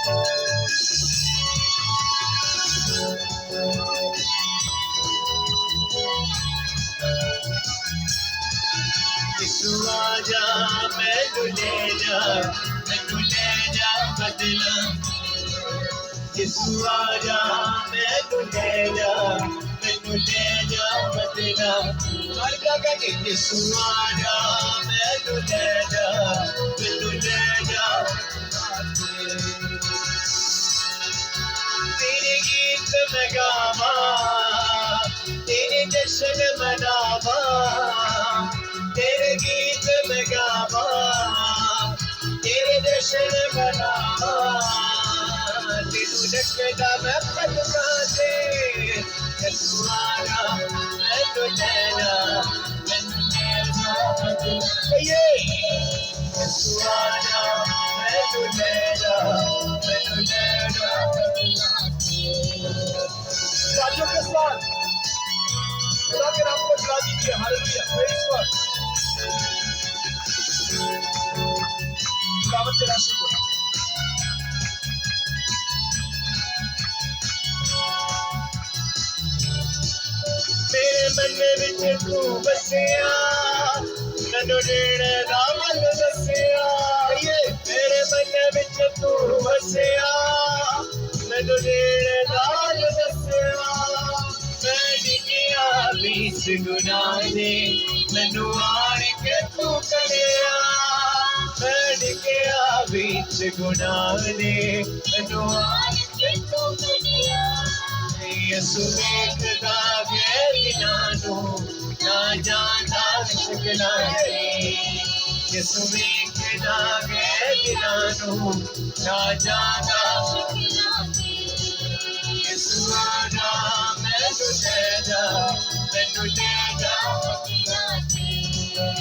यीशु आजा मैनू ले जा बदला यीशु आजा मैनू ले जा बदला यीशु आजा मैनू ले जा तेरे गीत मैं गावा तेरे जश्न मनावा तेरे गीत में गावा तेरे जश्न मनावा तेनू डकदा मैं पलका ते यीशु आजा मैनू ले जा यीशु आजा मैनू ले जा साथियों के साथ खुदा के नाम को चला दीजिए हालेलुया प्रेज़ गॉड खुदावंद तेरा शुक्र मेरे मन विच तू बसिया मैनू नेड़े दा मन दसिया मेरे मन विच तू बसिया मैनू नेड़े दा मन दसिया मैं डिगिया बीच गुनाह दे मैनू आण के तू कढ़िया मैं डिगिया बीच गुनाह दे मैनू आण के तू कढ़िया यीशु वेखदा गैर दिनां नूं ना जांदा शकना यीशु वेखदा गैर दिनां नूं ना जांदा यीशु आजा मैनू ले जा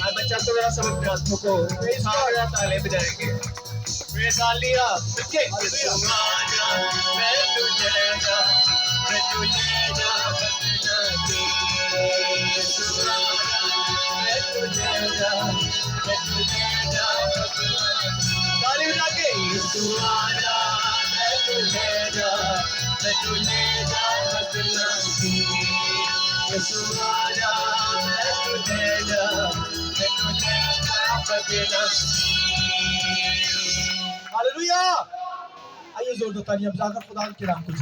अब बच्चा तो मेरा सब अपने हाथों को सारे ताले बजाएंगे प्रेज़ हालेलुया यीशु आजा मैनू ले जा यीशु आजा मैनू ले जा ताली बजा के यीशु आजा मैनू ले जा बदला यीशु आजा मैनू ले जा बदला हालेलुया आइए जोर दो तालियां बजाकर खुदा के नाम को